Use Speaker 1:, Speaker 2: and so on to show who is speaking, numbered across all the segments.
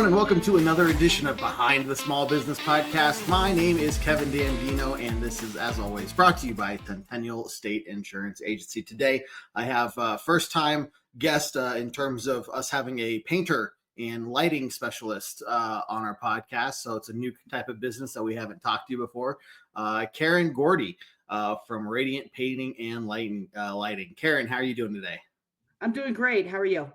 Speaker 1: everyone, and welcome to another edition of Behind the Small Business Podcast. My name is Kevin Dandino, and this is, as always, brought to you by Centennial State Insurance Agency. Today, I have a first-time guest in terms of us having a painter and lighting specialist on our podcast. So it's a new type of business that we haven't talked to you before. Karen Gordey from Radiant Painting and Lighting. Karen, how are you doing today?
Speaker 2: I'm doing great. How are you?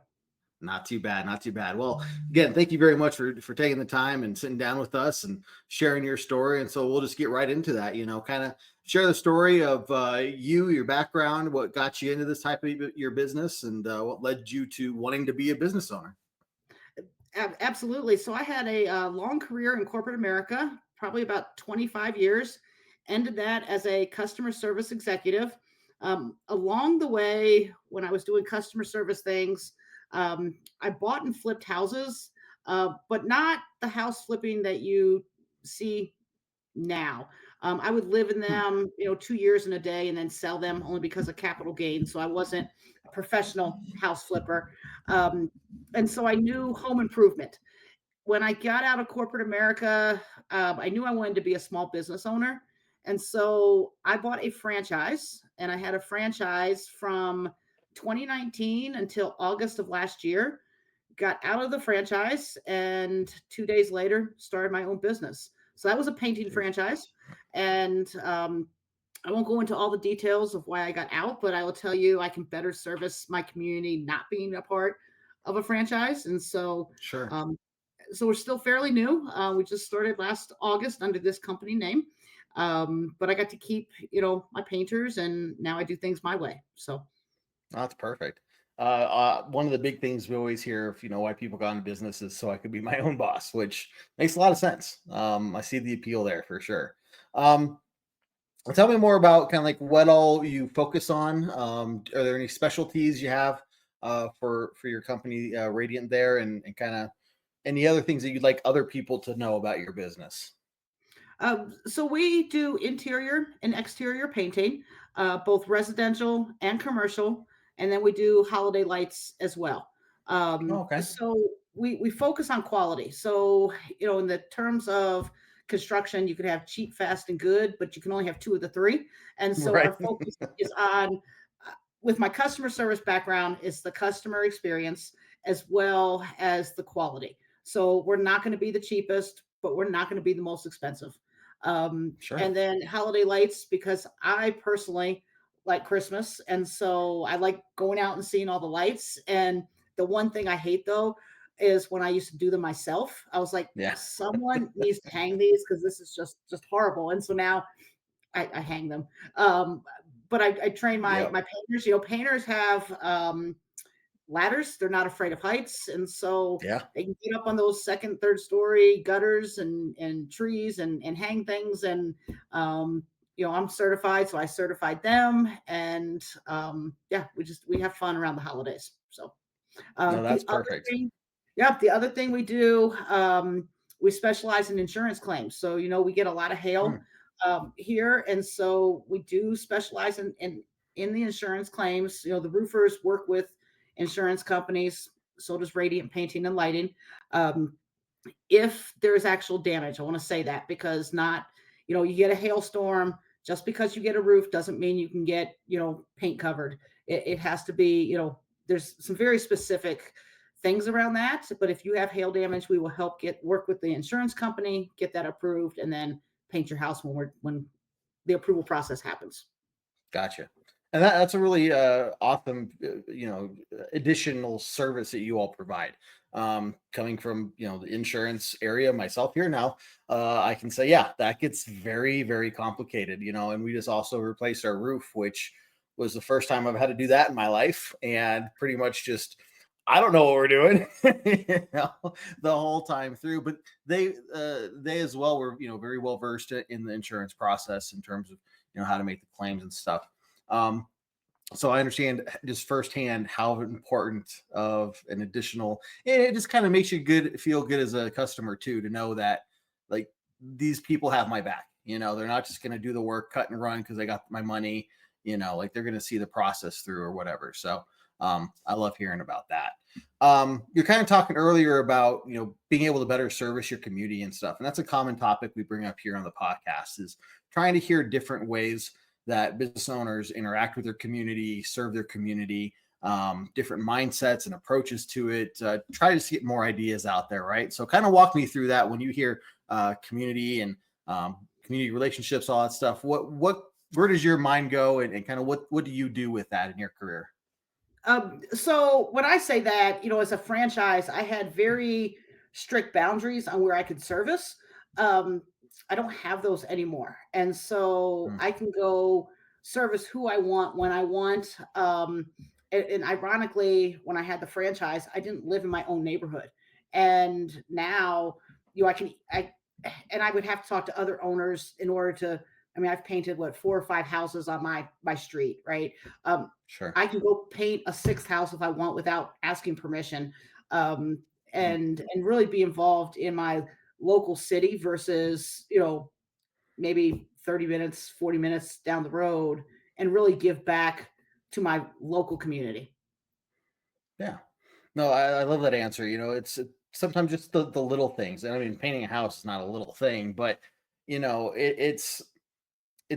Speaker 1: Not too bad, not too bad. Well, again, thank you very much for taking the time and sitting down with us and sharing your story. And so we'll just get right into that, kind of share the story of your background, what got you into this type of your business, and what led you to wanting to be a business owner.
Speaker 2: Absolutely. So I had a long career in corporate America, probably about 25 years. Ended that as a customer service executive. Along the way, when I was doing customer service things, I bought and flipped houses, but not the house flipping that you see now. I would live in them, 2 years in a day and then sell them only because of capital gain. So I wasn't a professional house flipper. And so I knew home improvement. When I got out of corporate America, I knew I wanted to be a small business owner. And so I bought a franchise, and I had a franchise from 2019 until August of last year. Got out of the franchise, and 2 days later started my own business. So that was a painting franchise. And I won't go into all the details of why I got out, but I will tell you I can better service my community not being a part of a franchise. And so
Speaker 1: Sure.
Speaker 2: so we're still fairly new. We just started last August under this company name. But I got to keep, my painters, and now I do things my way. So
Speaker 1: That's perfect. One of the big things we always hear, if why people got into business is so I could be my own boss, which makes a lot of sense. I see the appeal there for sure. Tell me more about kind of like what all you focus on. Are there any specialties you have for your company, Radiant there, and kind of any other things that you'd like other people to know about your business?
Speaker 2: so we do interior and exterior painting, both residential and commercial, and then we do holiday lights as well.
Speaker 1: Oh, okay.
Speaker 2: So we focus on quality. So in the terms of construction, you could have cheap, fast, and good, but you can only have two of the three. And so
Speaker 1: Right.
Speaker 2: our focus is on, with my customer service background, is the customer experience as well as the quality. So we're not going to be the cheapest, but we're not going to be the most expensive.
Speaker 1: Sure.
Speaker 2: And then holiday lights, because I personally like Christmas. And so I like going out and seeing all the lights. And the one thing I hate though is when I used to do them myself, I was like,
Speaker 1: Yeah.
Speaker 2: someone needs to hang these because this is just horrible. And so now I hang them. But I train
Speaker 1: Yep.
Speaker 2: my painters. Painters have ladders. They're not afraid of heights, and so
Speaker 1: Yeah.
Speaker 2: they can get up on those second, third story gutters and trees and hang things. And I'm certified, so I certified them. And yeah, we have fun around the holidays. So
Speaker 1: No, that's
Speaker 2: the other
Speaker 1: perfect.
Speaker 2: thing, yeah, the other thing we do, we specialize in insurance claims. So we get a lot of hail
Speaker 1: Hmm.
Speaker 2: here, and so we do specialize in the insurance claims. The roofers work with insurance companies. So does Radiant Painting and Lighting. Um, if there's actual damage, I want to say that, because not, you get a hailstorm, just because you get a roof doesn't mean you can get, paint covered. It has to be, there's some very specific things around that. But if you have hail damage, we will help work with the insurance company, get that approved, and then paint your house when the approval process happens.
Speaker 1: Gotcha. And that's a really awesome, additional service that you all provide. Coming from, the insurance area myself here now, I can say, yeah, that gets very, very complicated, and we just also replaced our roof, which was the first time I've had to do that in my life. And pretty much just, I don't know what we're doing, the whole time through. But they as well were, very well versed in the insurance process in terms of, how to make the claims and stuff. Um, so I understand just firsthand how important of an additional, and it just kind of makes you feel good as a customer too, to know that like these people have my back. They're not just going to do the work, cut and run because I got my money. Like they're going to see the process through or whatever. So I love hearing about that. You're kind of talking earlier about, being able to better service your community and stuff, and that's a common topic we bring up here on the podcast, is trying to hear different ways that business owners interact with their community, serve their community, different mindsets and approaches to it. Try to get more ideas out there, right? So, kind of walk me through that when you hear community and community relationships, all that stuff. Where does your mind go, and kind of what do you do with that in your career?
Speaker 2: So when I say that, as a franchise, I had very strict boundaries on where I could service. Um, I don't have those anymore. And so
Speaker 1: Mm,
Speaker 2: I can go service who I want when I want. And ironically, when I had the franchise, I didn't live in my own neighborhood. And now, and I would have to talk to other owners in order to, I mean, I've painted what, 4 or 5 houses on my street, right? Um,
Speaker 1: sure.
Speaker 2: I can go paint a sixth house if I want without asking permission, um,
Speaker 1: Mm,
Speaker 2: and really be involved in my local city versus maybe 30 minutes, 40 minutes down the road, and really give back to my local community.
Speaker 1: yeah. No, I love that answer. Sometimes just the little things. And I mean, painting a house is not a little thing, but it's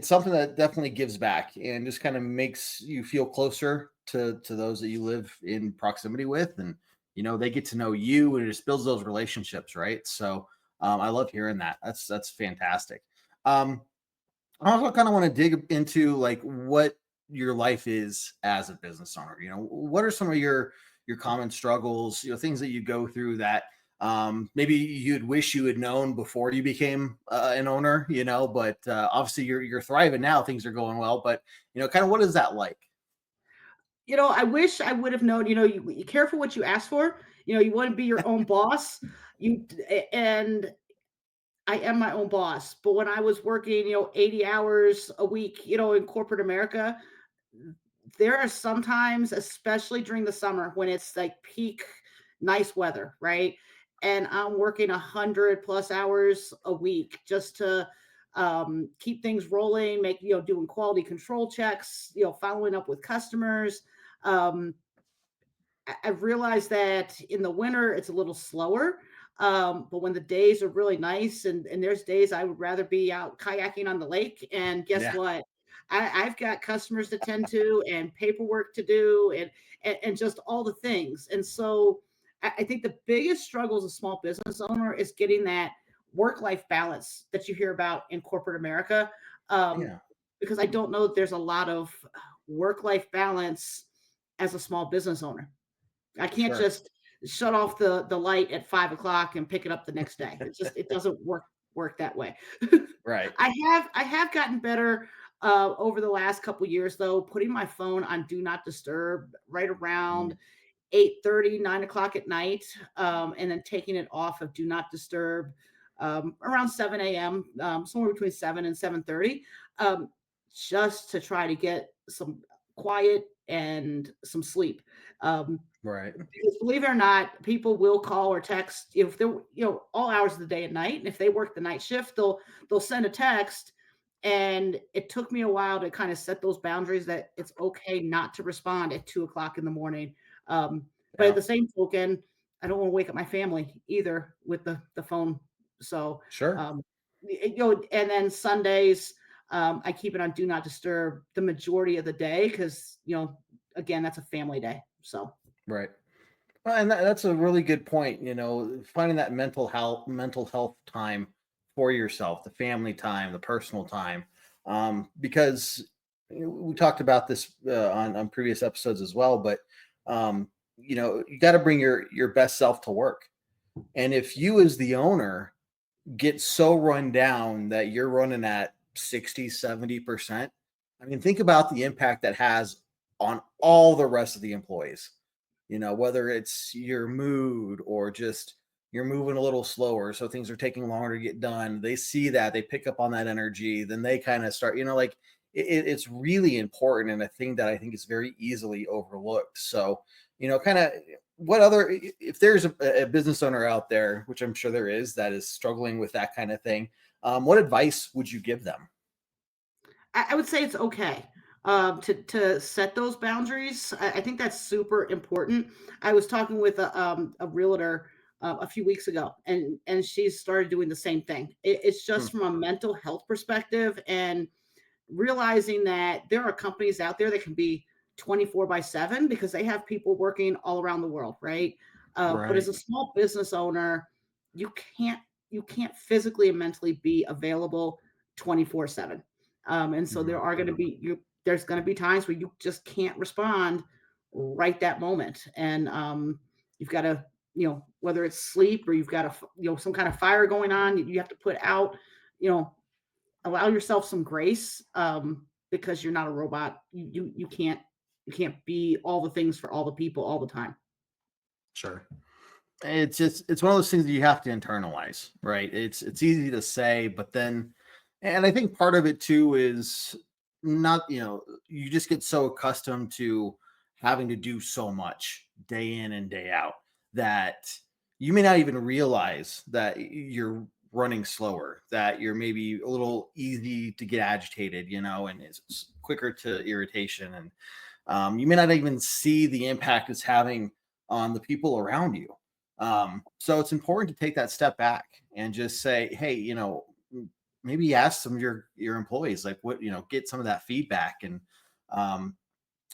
Speaker 1: something that definitely gives back and just kind of makes you feel closer to those that you live in proximity with, and they get to know you, and it just builds those relationships, right? So I love hearing that. That's fantastic. um I also kind of want to dig into like what your life is as a business owner. What are some of your common struggles, things that you go through that maybe you'd wish you had known before you became an owner, but obviously you're thriving now, things are going well, but kind of what is that like?
Speaker 2: I wish I would have known, you careful what you ask for. You want to be your own boss. And I am my own boss. But when I was working, 80 hours a week, in corporate America, there are sometimes, especially during the summer when it's like peak nice weather, right? And I'm working 100+ hours a week just to keep things rolling, doing quality control checks, following up with customers. Um, I've realized that in the winter it's a little slower. But when the days are really nice, and there's days I would rather be out kayaking on the lake. And guess
Speaker 1: Yeah,
Speaker 2: what? I've got customers to tend to and paperwork to do, and just all the things. And so I think the biggest struggle as a small business owner is getting that work-life balance that you hear about in corporate America. Um,
Speaker 1: yeah,
Speaker 2: because I don't know that there's a lot of work-life balance as a small business owner. I can't
Speaker 1: sure.
Speaker 2: just shut off the light at 5 o'clock and pick it up the next day. It doesn't work that way.
Speaker 1: Right.
Speaker 2: I have gotten better over the last couple years though, putting my phone on do not disturb right
Speaker 1: Mm,
Speaker 2: around 8:30, 9 o'clock at night, and then taking it off of do not disturb around 7 a.m., somewhere between 7 and 7:30, um, just to try to get some quiet and some sleep. Um,
Speaker 1: right.
Speaker 2: because believe it or not, people will call or text if they're all hours of the day and night. And if they work the night shift, they'll send a text. And it took me a while to kind of set those boundaries that it's okay not to respond at 2 o'clock in the morning. But at
Speaker 1: Yeah,
Speaker 2: the same token, I don't want to wake up my family either with the phone. So
Speaker 1: sure.
Speaker 2: um, and then Sundays, I keep it on do not disturb the majority of the day because again, that's a family day. So.
Speaker 1: Right. Well, and that's a really good point. Finding that mental health time for yourself, the family time, the personal time, because we talked about this on previous episodes as well. But you got to bring your best self to work, and if you as the owner get so run down that you're running at 60, 70%, I mean, think about the impact that has on all the rest of the employees, whether it's your mood or just you're moving a little slower, so things are taking longer to get done. They see that, they pick up on that energy, then they kind of start, like it's really important, and a thing that I think is very easily overlooked. So, kind of what other, if there's a business owner out there, which I'm sure there is, that is struggling with that kind of thing, what advice would you give them?
Speaker 2: I would say it's okay. to set those boundaries. I think that's super important. I was talking with a realtor a few weeks ago, and she's started doing the same thing. It's
Speaker 1: Hmm.
Speaker 2: just from a mental health perspective, and realizing that there are companies out there that can be 24 by 7 because they have people working all around the world, right? But as
Speaker 1: Right.
Speaker 2: a small business owner, you can't you can't physically and mentally be available 24/7. And so
Speaker 1: Mhm.
Speaker 2: there's going to be times where you just can't respond right that moment, and you've got to, whether it's sleep or you've got some kind of fire going on, you have to put out, you know allow yourself some grace, because you're not a robot. You can't be all the things for all the people all the time.
Speaker 1: Sure. It's one of those things that you have to internalize, right? It's easy to say, but then, and I think part of it too is not, you just get so accustomed to having to do so much day in and day out that you may not even realize that you're running slower, that you're maybe a little easy to get agitated, and it's quicker to irritation. And you may not even see the impact it's having on the people around you. So it's important to take that step back and just say, hey, maybe ask some of your employees, like, what, get some of that feedback, and um,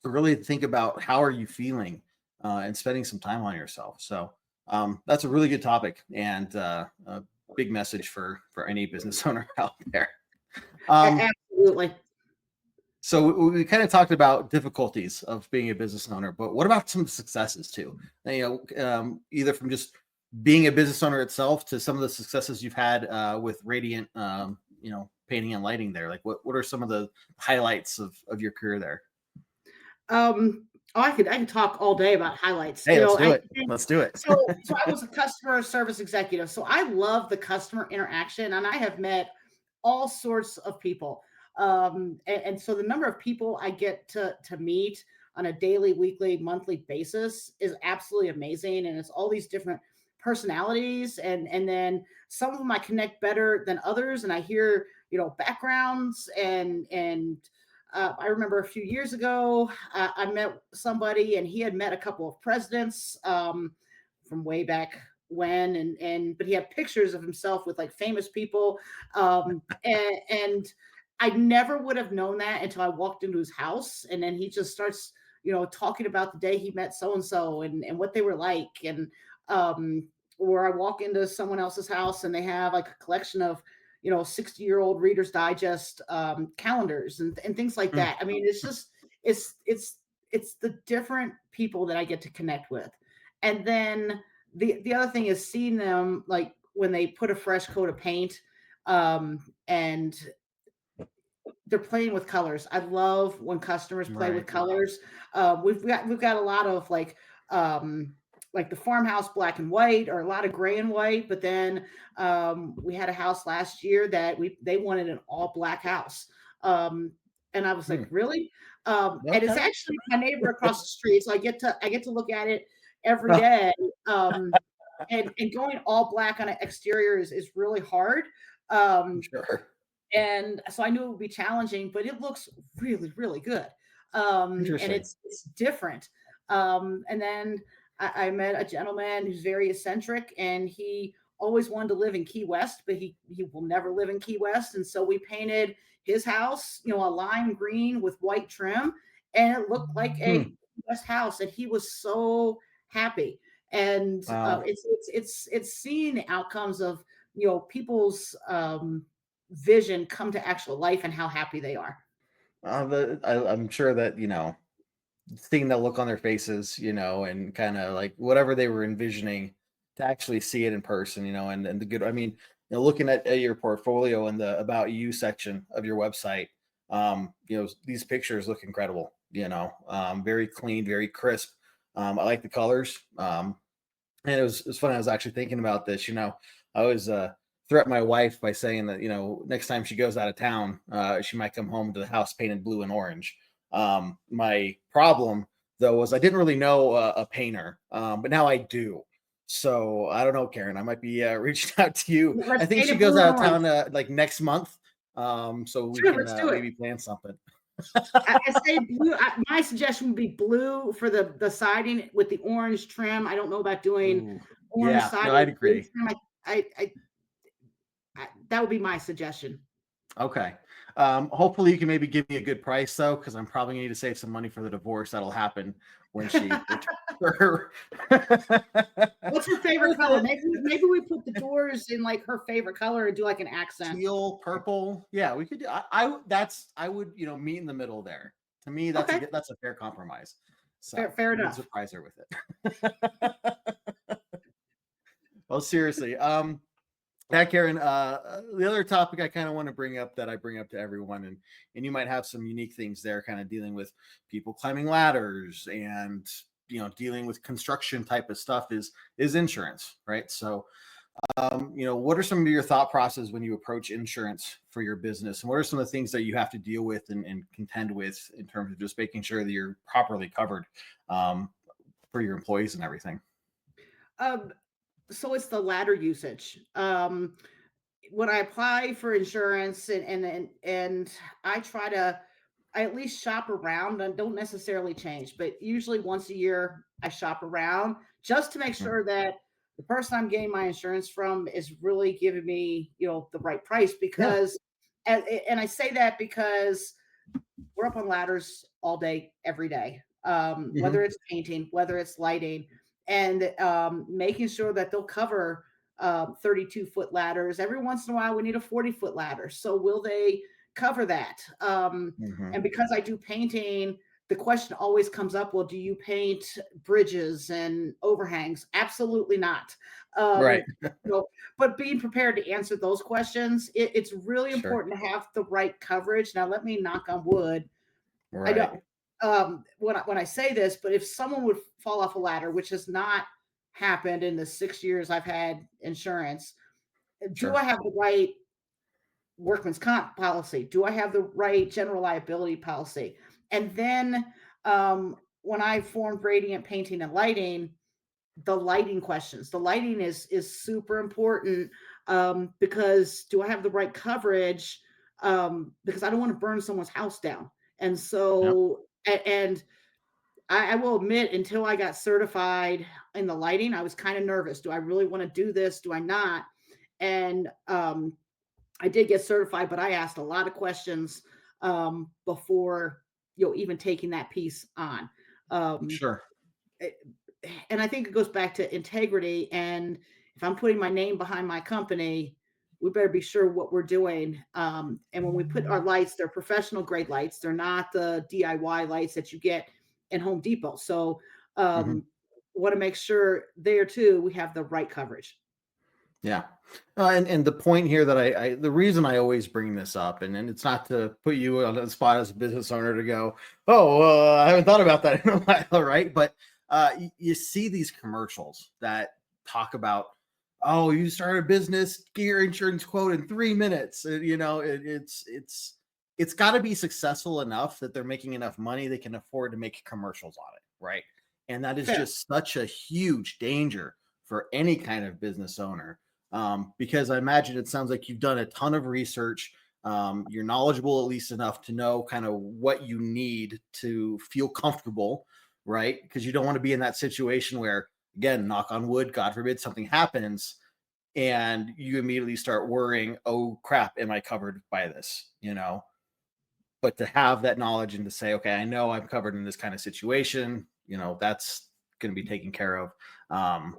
Speaker 1: really think about how are you feeling, and spending some time on yourself. So that's a really good topic, and a big message for any business owner out there. Um,
Speaker 2: Absolutely.
Speaker 1: so we kind of talked about difficulties of being a business owner, but what about some successes too? And, either from just being a business owner itself to some of the successes you've had with Radiant, painting and lighting there. Like, what are some of the highlights of your career there?
Speaker 2: I could talk all day about highlights.
Speaker 1: Hey, let's do
Speaker 2: I
Speaker 1: it. Let's do it.
Speaker 2: so I was a customer service executive. So I love the customer interaction, and I have met all sorts of people. And so the number of people I get to meet on a daily, weekly, monthly basis is absolutely amazing. And it's all these different personalities, and then some of them I connect better than others, and I hear, backgrounds, and I remember a few years ago, I met somebody, and he had met a couple of presidents, from way back when, but he had pictures of himself with like famous people, and I never would have known that until I walked into his house, and then he just starts, talking about the day he met so and so, and what they were like, and um, or I walk into someone else's house and they have like a collection of 60-year-old Reader's Digest calendars, and things like
Speaker 1: Hmm.
Speaker 2: that. I mean, it's the different people that I get to connect with. And then the other thing is seeing them, like when they put a fresh coat of paint, and they're playing with colors. I love when customers play with
Speaker 1: Right.
Speaker 2: colors. We've got a lot of like the farmhouse black and white, or a lot of gray and white. But then we had a house last year that they wanted an all black house, and I was like,
Speaker 1: Hmm.
Speaker 2: really? And it's
Speaker 1: Okay.
Speaker 2: actually my neighbor across the street, so I get to look at it every day. Um, and going all black on an exterior is really hard. Um,
Speaker 1: Sure.
Speaker 2: and so I knew it would be challenging, but it looks really, really good. And
Speaker 1: Interesting.
Speaker 2: it's different. And then I met a gentleman who's very eccentric, and he always wanted to live in Key West, but he will never live in Key West. And so we painted his house, a lime green with white trim, and it looked like a
Speaker 1: Hmm.
Speaker 2: Key West house, and he was so happy. And
Speaker 1: Wow.
Speaker 2: it's seeing the outcomes of people's vision come to actual life, and how happy they are.
Speaker 1: I'm sure that, seeing that look on their faces, and kind of like whatever they were envisioning, to actually see it in person, and the good. I mean, looking at your portfolio and the about you section of your website, these pictures look incredible. Very clean, very crisp. I like the colors. And it was funny. I was actually thinking about this. I always threaten my wife by saying that, next time she goes out of town, she might come home to the house painted blue and orange. My problem though was I didn't really know a painter, but now I do. So I don't know, Karen. I might be reaching out to you. I
Speaker 2: Let's
Speaker 1: think
Speaker 2: paint
Speaker 1: she
Speaker 2: it
Speaker 1: goes
Speaker 2: blue and
Speaker 1: out of
Speaker 2: orange.
Speaker 1: town like next month, so we
Speaker 2: Sure,
Speaker 1: can
Speaker 2: let's do it.
Speaker 1: maybe plan something.
Speaker 2: I say blue. My suggestion would be blue for the siding with the orange trim. I don't know about doing
Speaker 1: Ooh,
Speaker 2: orange
Speaker 1: yeah, no,
Speaker 2: siding
Speaker 1: I'd
Speaker 2: with blue
Speaker 1: agree.
Speaker 2: trim. That would be my suggestion.
Speaker 1: Okay. Hopefully you can maybe give me a good price though, because I'm probably gonna need to save some money for the divorce that'll happen when she returns her.
Speaker 2: What's her favorite color? Maybe we put the doors in like her favorite color and do like an accent.
Speaker 1: Teal, purple. Yeah, we could do I would, meet in the middle there. To me,
Speaker 2: Okay,
Speaker 1: that's a fair compromise.
Speaker 2: fair
Speaker 1: So
Speaker 2: fair
Speaker 1: we can
Speaker 2: enough.
Speaker 1: surprise her with it. Well, seriously. Yeah, Karen. The other topic I kind of want to bring up that I bring up to everyone, and you might have some unique things there, kind of dealing with people climbing ladders and dealing with construction type of stuff is insurance, right? So, what are some of your thought process when you approach insurance for your business, and what are some of the things that you have to deal with and contend with in terms of just making sure that you're properly covered um, for your employees and everything?
Speaker 2: Um, so it's the ladder usage. When I apply for insurance and I try to I at least shop around and don't necessarily change, but usually once a year I shop around just to make
Speaker 1: Mhm.
Speaker 2: sure that the person I'm getting my insurance from is really giving me, the right price
Speaker 1: Yeah.
Speaker 2: because and I say that because we're up on ladders all day, every day. Whether
Speaker 1: Hmm.
Speaker 2: it's painting, whether it's lighting, and making sure that they'll cover 32-foot ladders. Every once in a while, we need a 40-foot ladder. So will they cover that?
Speaker 1: Hmm.
Speaker 2: And because I do painting, the question always comes up, well, do you paint bridges and overhangs? Absolutely not.
Speaker 1: Right.
Speaker 2: Um, you know, but being prepared to answer those questions, it's really
Speaker 1: Sure.
Speaker 2: important to have the right coverage. Now, let me knock on wood. I
Speaker 1: Right.
Speaker 2: don't when I say this, but if someone would fall off a ladder, which has not happened in the 6 years I've had insurance, do I
Speaker 1: Sure.
Speaker 2: have the right workman's comp policy? Do I have the right general liability policy? And then when I formed Radiant Painting and Lighting, the lighting questions. The lighting is super important because do I have the right coverage? Because I don't want to burn someone's house down. And
Speaker 1: Yep.
Speaker 2: so, and I will admit, until I got certified in the lighting, I was kind of nervous. Do I really want to do this? Do I not? And I did get certified, but I asked a lot of questions before even taking that piece on. Um,
Speaker 1: Sure.
Speaker 2: eh, and I think it goes back to integrity. And if I'm putting my name behind my company, we better be sure what we're doing. And when we put our lights, they're professional grade lights. They're not the DIY lights that you get in Home Depot. So
Speaker 1: Mhm.
Speaker 2: want to make sure there too we have the right coverage.
Speaker 1: Yeah. And the point here that the reason I always bring this up, and it's not to put you on the spot as a business owner to go, oh, I haven't thought about that in a while, right? But you see these commercials that talk about, oh, you start a business, get your insurance quote in 3 minutes. It's got to be successful enough that they're making enough money they can afford to make commercials on it, right? And that is
Speaker 2: Fair.
Speaker 1: just such a huge danger for any kind of business owner, because I imagine it sounds like you've done a ton of research. You're knowledgeable at least enough to know kind of what you need to feel comfortable, right? Because you don't want to be in that situation where, again, knock on wood, God forbid, something happens and you immediately start worrying, oh crap, am I covered by this? But to have that knowledge and to say, okay, I know I'm covered in this kind of situation, that's going to be taken care of. Um,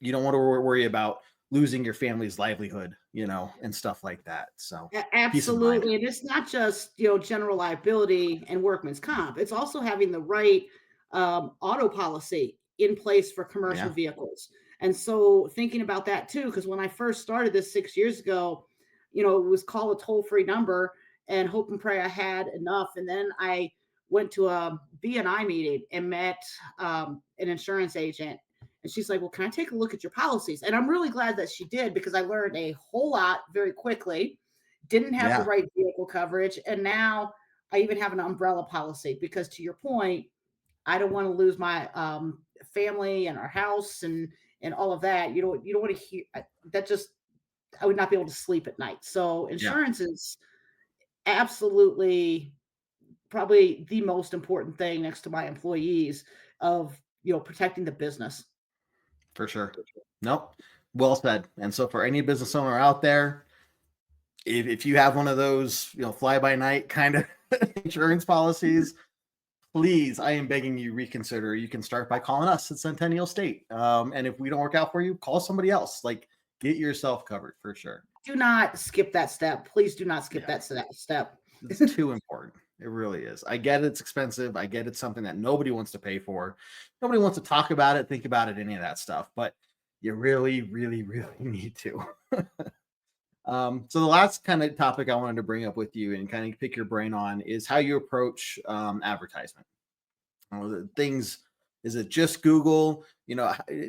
Speaker 1: you don't want to worry about losing your family's livelihood, and stuff like that. So peace of mind.
Speaker 2: Absolutely. And it's not just, general liability and workman's comp. It's also having the right auto policy in place for commercial
Speaker 1: Yeah.
Speaker 2: vehicles. And so thinking about that too, because when I first started this 6 years ago, it was call a toll free number and hope and pray I had enough. And then I went to a BNI meeting and met an insurance agent. And she's like, well, can I take a look at your policies? And I'm really glad that she did because I learned a whole lot very quickly. Didn't have the
Speaker 1: Yeah.
Speaker 2: right vehicle coverage. And now I even have an umbrella policy because, to your point, I don't want to lose my family and our house and all of that. You don't want to hear that. Just I would not be able to sleep at night. So
Speaker 1: Yeah.
Speaker 2: insurance is absolutely probably the most important thing next to my employees of, protecting the business.
Speaker 1: For sure. Nope. Well said. And so for any business owner out there, if you have one of those, fly by night kind of insurance policies, please, I am begging you, reconsider. You can start by calling us at Centennial State. And if we don't work out for you, call somebody else. Like, get yourself covered for sure.
Speaker 2: Do not skip that step. Please do not skip
Speaker 1: Yeah,
Speaker 2: that step.
Speaker 1: it's too important. It really is. I get it's expensive. I get it's something that nobody wants to pay for. Nobody wants to talk about it, think about it, any of that stuff. But you really, really, really need to. So the last kind of topic I wanted to bring up with you and kind of pick your brain on is how you approach advertisement. Things, is it just Google? Do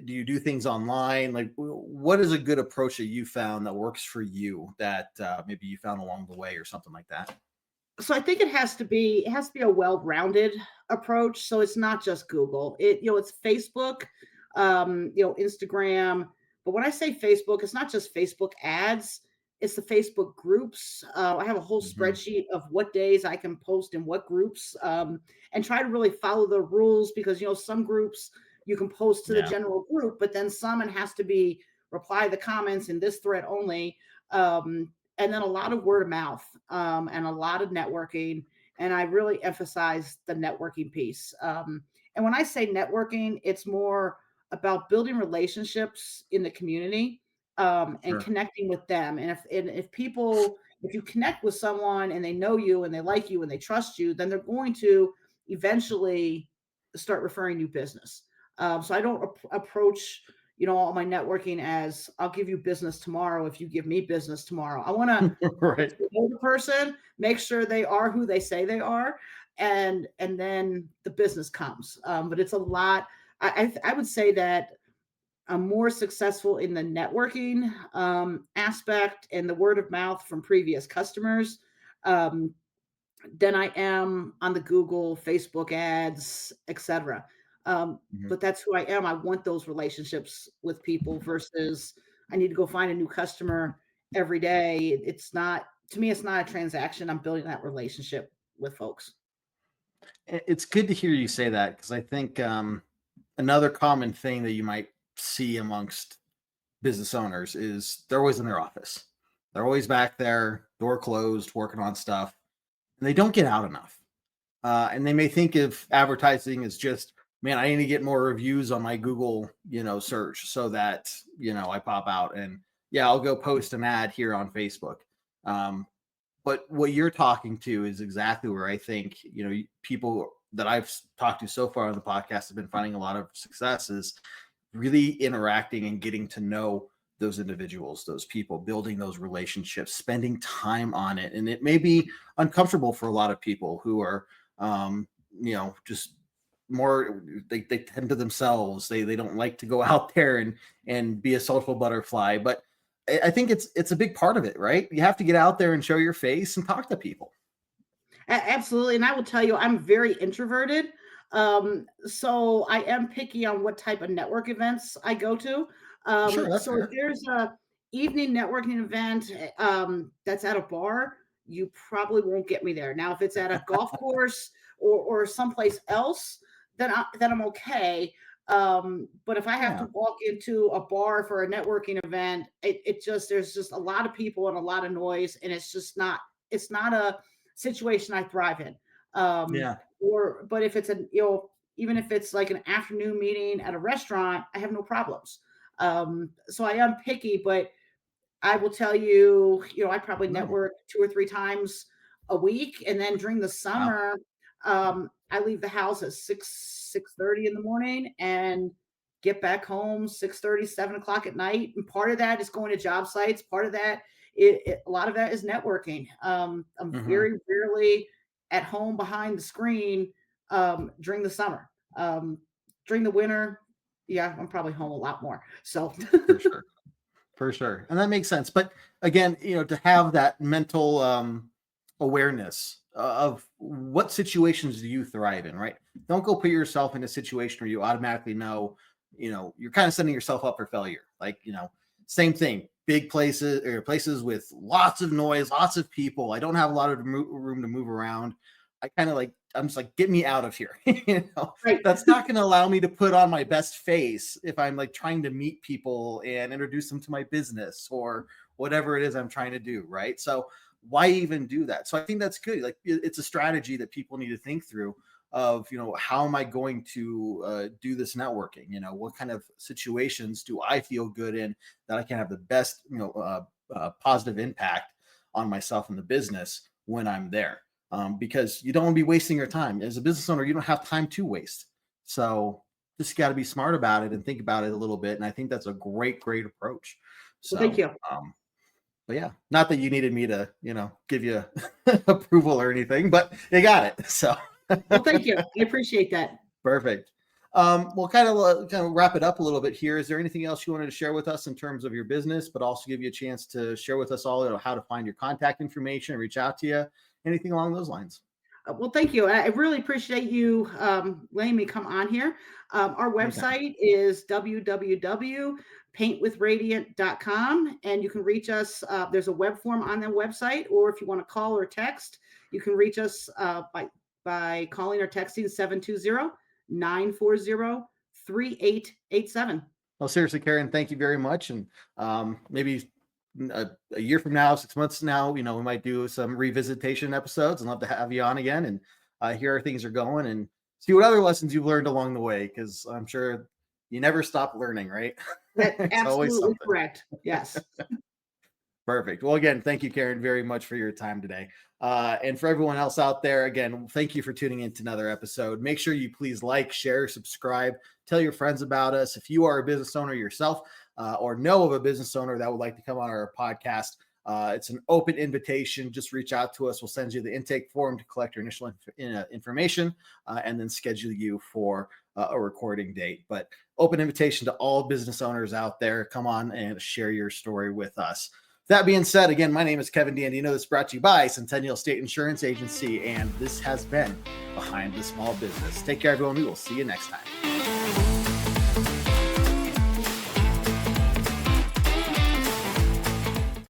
Speaker 1: you do things online? Like, what is a good approach that you found that works for you that maybe you found along the way or something like that?
Speaker 2: So I think it has to be a well-rounded approach. So it's not just Google. It's Facebook, Instagram. But when I say Facebook, it's not just Facebook ads. It's the Facebook groups. I have a whole
Speaker 1: Hmm.
Speaker 2: spreadsheet of what days I can post in what groups, and try to really follow the rules because some groups you can post to the
Speaker 1: Yeah,
Speaker 2: general group, but then some it has to be reply the comments in this thread only. And then a lot of word of mouth, and a lot of networking. And I really emphasize the networking piece. And when I say networking, it's more about building relationships in the community, and
Speaker 1: sure.
Speaker 2: connecting with them. If you connect with someone and they know you and they like you and they trust you, then they're going to eventually start referring you business. So I don't approach all my networking as I'll give you business tomorrow if you give me business tomorrow. I want to get
Speaker 1: Right.
Speaker 2: to know the person, make sure they are who they say they are, and then the business comes. But it's a lot. I would say that I'm more successful in the networking aspect and the word of mouth from previous customers, um, than I am on the Google, Facebook ads, etc.
Speaker 1: Mhm.
Speaker 2: But that's who I am. I want those relationships with people versus I need to go find a new customer every day. It's not, to me, it's not a transaction. I'm building that relationship with folks.
Speaker 1: It's good to hear you say that because I think another common thing that you might see amongst business owners is they're always in their office. They're always back there, door closed, working on stuff, and they don't get out enough. And they may think of advertising as just, man, I need to get more reviews on my Google, search so that, I pop out and yeah, I'll go post an ad here on Facebook. Um, but what you're talking to is exactly where I think, people that I've talked to so far on the podcast have been finding a lot of success is really interacting and getting to know those individuals, those people, building those relationships, spending time on it. And it may be uncomfortable for a lot of people who are, just more, they tend to themselves. They don't like to go out there and be a social butterfly. But I think it's a big part of it, right? You have to get out there and show your face and talk to people.
Speaker 2: Absolutely. And I will tell you, I'm very introverted. So I am picky on what type of network events I go to.
Speaker 1: Sure, that's
Speaker 2: So if
Speaker 1: fair.
Speaker 2: there's a evening networking event, that's at a bar, you probably won't get me there. Now, if it's at a golf course or someplace else, then I'm okay. But if I have to
Speaker 1: Yeah.
Speaker 2: walk into a bar for a networking event, it just there's just a lot of people and a lot of noise, and it's not a situation I thrive in.
Speaker 1: Yeah.
Speaker 2: But if it's even if it's like an afternoon meeting at a restaurant, I have no problems. So I am picky, but I will tell you, I probably
Speaker 1: No.
Speaker 2: network 2 or 3 times a week, and then during the
Speaker 1: Wow.
Speaker 2: summer, I leave the house at 6:30 in the morning and get back home 6:30, 7 o'clock at night. And part of that is going to job sites. Part of that, a lot of that is networking. I'm
Speaker 1: Hmm.
Speaker 2: very rarely at home behind the screen during the summer. During the winter, yeah, I'm probably home a lot more. So.
Speaker 1: For sure. For sure. And that makes sense. But again, to have that mental awareness of what situations do you thrive in, right? Don't go put yourself in a situation where you automatically know, you're kind of setting yourself up for failure. Like, same thing, big places or places with lots of noise, lots of people. I don't have a lot of room to move around. I kind of like, I'm just like, get me out of here.
Speaker 2: Right.
Speaker 1: That's not going to allow me to put on my best face if I'm like trying to meet people and introduce them to my business or whatever it is I'm trying to do. Right. So why even do that? So I think that's good. Like it's a strategy that people need to think through of, how am I going to do this networking? What kind of situations do I feel good in that I can have the best, positive impact on myself and the business when I'm there. Because you don't want to be wasting your time. As a business owner, you don't have time to waste. So just got to be smart about it and think about it a little bit. And I think that's a great, great approach.
Speaker 2: Well, thank
Speaker 1: So,
Speaker 2: you.
Speaker 1: but yeah, not that you needed me to, give you approval or anything, but you got it. So
Speaker 2: Well, thank you. I appreciate that.
Speaker 1: perfect. We'll kind of wrap it up a little bit here. Is there anything else you wanted to share with us in terms of your business, but also give you a chance to share with us all, how to find your contact information, reach out to you, anything along those lines?
Speaker 2: Well, thank you. I really appreciate you letting me come on here. Our
Speaker 1: Anytime.
Speaker 2: website is www.paintwithradiant.com, and you can reach us. There's a web form on the website, or if you want to call or text, you can reach us by calling or texting 720-940-3887.
Speaker 1: Well, seriously, Karen, thank you very much. And maybe a year from now, 6 months from now, we might do some revisitation episodes and love to have you on again and hear how things are going and see what other lessons you've learned along the way. Cause I'm sure you never stop learning, right?
Speaker 2: That's
Speaker 1: It's always
Speaker 2: absolutely
Speaker 1: something.
Speaker 2: correct. Yes.
Speaker 1: Perfect. Well, again, thank you, Karen, very much for your time today. And for everyone else out there, again, thank you for tuning in to another episode. Make sure you please like, share, subscribe, tell your friends about us. If you are a business owner yourself or know of a business owner that would like to come on our podcast, it's an open invitation. Just reach out to us. We'll send you the intake form to collect your initial information and then schedule you for a recording date. But open invitation to all business owners out there. Come on and share your story with us. That being said, again, my name is Kevin Dandino. This is brought to you by Centennial State Insurance Agency, and this has been Behind the Small Business. Take care, everyone. We will see you next time.